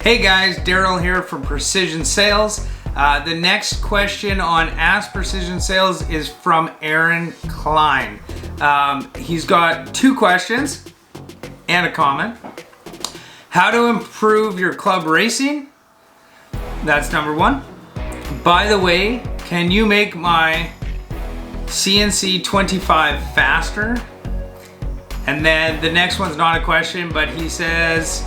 Hey guys, Daryl here from Precision Sales. The next question on Ask Precision Sales is from Aaron Klein. He's got two questions and a comment. How to improve your club racing? That's number one. By the way, can you make my CNC 25 faster? And then the next one's not a question, but he says,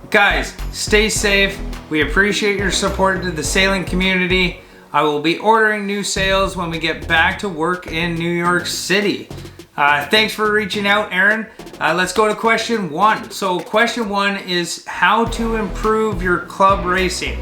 guys, stay safe. We appreciate your support to the sailing community. I will be ordering new sails when we get back to work in New York City. Thanks for reaching out, Aaron. Let's go to question one. So question one is how to improve your club racing.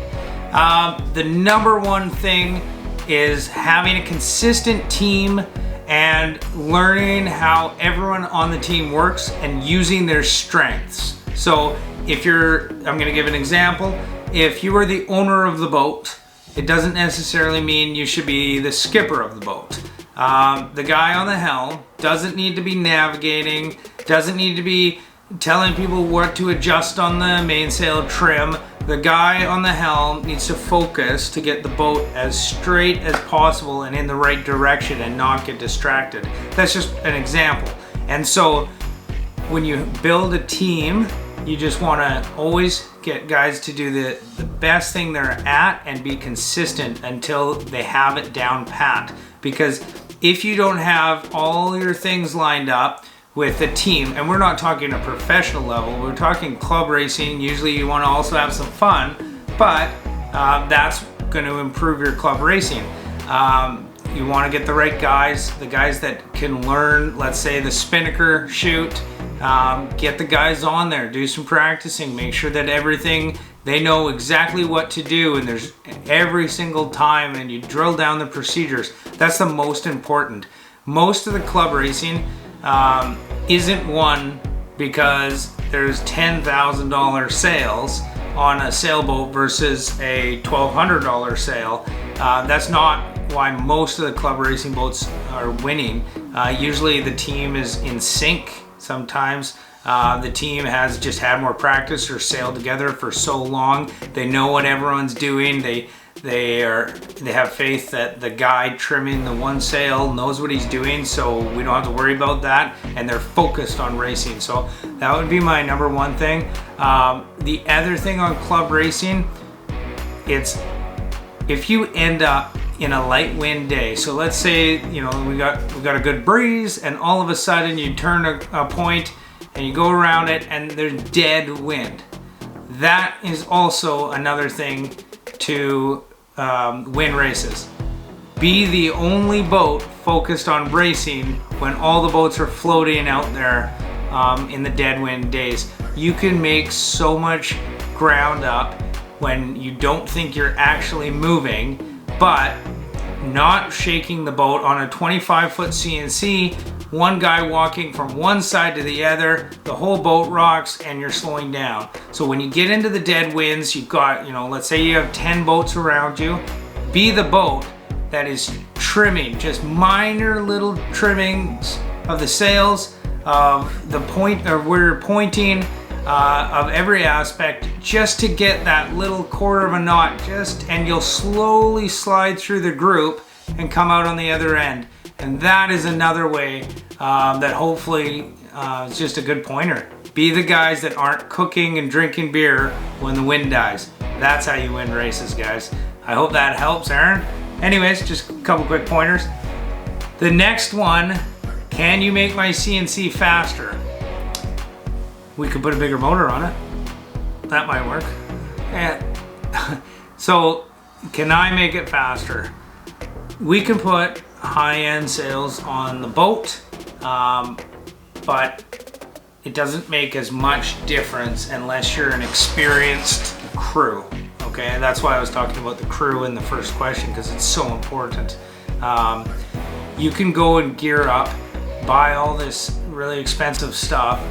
The number one thing is having a consistent team and learning how everyone on the team works and using their strengths. So I'm gonna give an example. If you are the owner of the boat, it doesn't necessarily mean you should be the skipper of the boat. The guy on the helm doesn't need to be navigating, doesn't need to be telling people what to adjust on the mainsail trim. The guy on the helm needs to focus to get the boat as straight as possible and in the right direction and not get distracted. That's just an example. And so when you build a team, you just want to always get guys to do the best thing they're at and be consistent until they have it down pat. Because if you don't have all your things lined up with the team, and we're not talking a professional level, we're talking club racing. Usually you want to also have some fun, but that's going to improve your club racing. You want to get the right guys, the guys that can learn, let's say the spinnaker shoot. Get the guys on there, do some practicing, make sure that they know exactly what to do, and there's every single time, and you drill down the procedures. That's the most important. Most of the club racing isn't won because there's $10,000 sails on a sailboat versus a $1,200 sail. That's not why most of the club racing boats are winning. Usually the team is in sync. Sometimes the team has just had more practice or sailed together for so long. They know what everyone's doing. They have faith that the guy trimming the one sail knows what he's doing, so we don't have to worry about that, and they're focused on racing. So that would be my number one thing. The other thing on club racing, it's if you end up in a light wind day. So let's say, we got a good breeze, and all of a sudden you turn a point and you go around it and there's dead wind. That is also another thing to win races. Be the only boat focused on racing when all the boats are floating out there in the dead wind days. You can make so much ground up when you don't think you're actually moving, but not shaking the boat on a 25-foot CNC, one guy walking from one side to the other, the whole boat rocks and you're slowing down. So when you get into the dead winds, you've got, let's say you have 10 boats around you, be the boat that is trimming, just minor little trimmings of the sails, of the point, or where you're pointing, of every aspect, just to get that little quarter of a knot, and you'll slowly slide through the group and come out on the other end. And that is another way that hopefully is just a good pointer. Be the guys that aren't cooking and drinking beer when the wind dies. That's how you win races, guys. I hope that helps, Aaron. Anyways, just a couple quick pointers. The next one, can you make my CNC faster? We could put a bigger motor on it. That might work. So, can I make it faster? We can put high-end sails on the boat, but it doesn't make as much difference unless you're an experienced crew. Okay, that's why I was talking about the crew in the first question, because it's so important. You can go and gear up, buy all this really expensive stuff,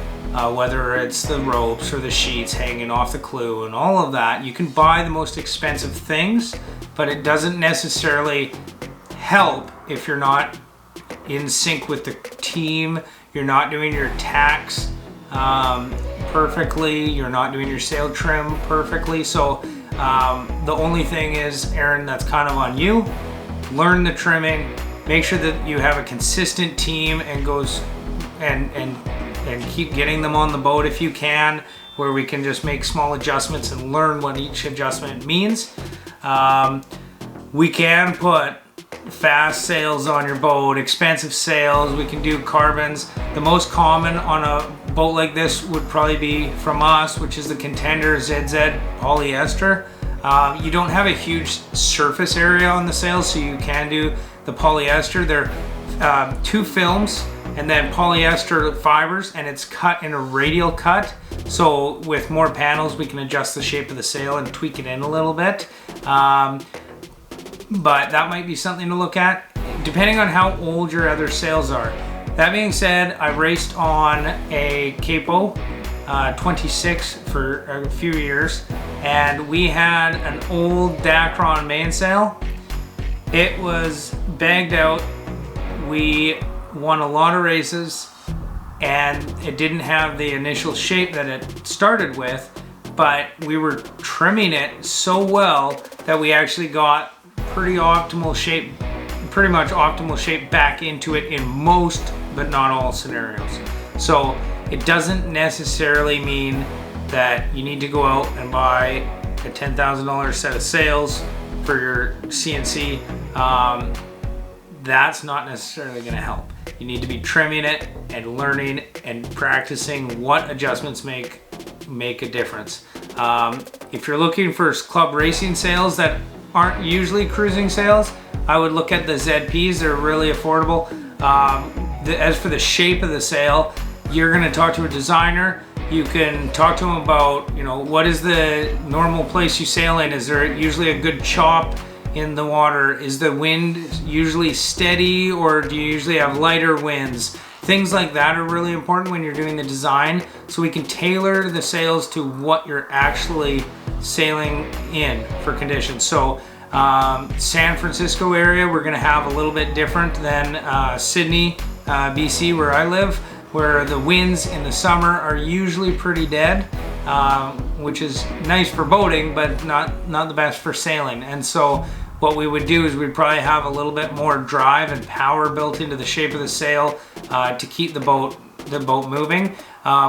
whether it's the ropes or the sheets hanging off the clew and all of that. You can buy the most expensive things, but it doesn't necessarily help if you're not in sync with the team, you're not doing your tacks perfectly. You're not doing your sail trim perfectly. So the only thing is, Aaron, that's kind of on you. Learn the trimming. Make sure that you have a consistent team and goes and keep getting them on the boat if you can, where we can just make small adjustments and learn what each adjustment means. We can put fast sails on your boat, expensive sails. We can do carbons. The most common on a boat like this would probably be from us, which is the Contender ZZ polyester. You don't have a huge surface area on the sails, so you can do the polyester. They're 2 films and then polyester fibers, and it's cut in a radial cut. So with more panels, we can adjust the shape of the sail and tweak it in a little bit. But that might be something to look at, depending on how old your other sails are. That being said, I raced on a Capo 26 for a few years, and we had an old Dacron mainsail. It was bagged out. We won a lot of races, and it didn't have the initial shape that it started with, but we were trimming it so well that we actually got pretty much optimal shape back into it in most, but not all scenarios. So it doesn't necessarily mean that you need to go out and buy a $10,000 set of sails for your CNC. That's not necessarily going to help. You need to be trimming it and learning and practicing what adjustments make a difference. If you're looking for club racing sails that aren't usually cruising sails, I would look at the ZPs. They're really affordable. As for the shape of the sail, you're going to talk to a designer. You can talk to them about, what is the normal place you sail in? Is there usually a good chop in the water? Is the wind usually steady, or do you usually have lighter winds? Things like that are really important when you're doing the design, so we can tailor the sails to what you're actually sailing in for conditions. So San Francisco area, we're going to have a little bit different than Sydney, BC, where I live, where the winds in the summer are usually pretty dead, which is nice for boating, but not the best for sailing. And so what we would do is we'd probably have a little bit more drive and power built into the shape of the sail to keep the boat moving.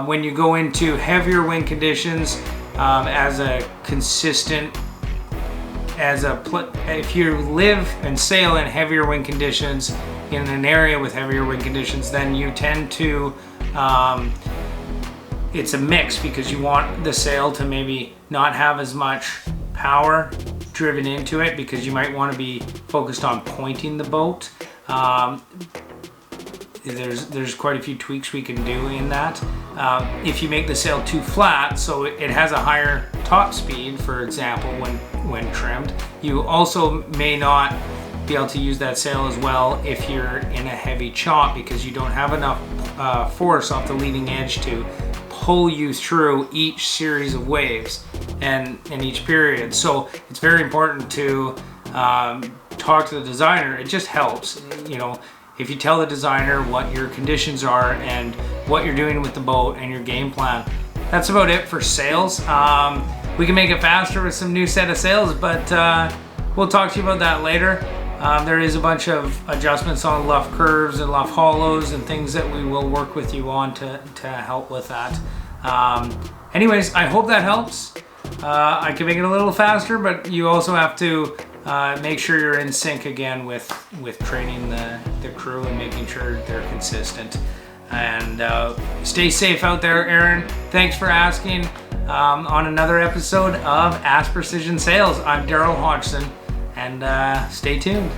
When you go into heavier wind conditions, if you live and sail in heavier wind conditions in an area with heavier wind conditions, then you tend to, it's a mix, because you want the sail to maybe not have as much power driven into it, because you might want to be focused on pointing the boat. There's quite a few tweaks we can do in that. If you make the sail too flat, so it has a higher top speed, for example, when trimmed, you also may not be able to use that sail as well if you're in a heavy chop, because you don't have enough force off the leading edge to pull you through each series of waves and in each period. So it's very important to talk to the designer. It just helps, if you tell the designer what your conditions are and what you're doing with the boat and your game plan. That's about it for sails. We can make it faster with some new set of sails, but we'll talk to you about that later. There is a bunch of adjustments on luff curves and luff hollows and things that we will work with you on to help with that. Anyways, I hope that helps. I can make it a little faster, but you also have to make sure you're in sync again with training the crew and making sure they're consistent. And stay safe out there, Aaron. Thanks for asking on another episode of Ask Precision Sails. I'm Daryl Hodgson, and stay tuned.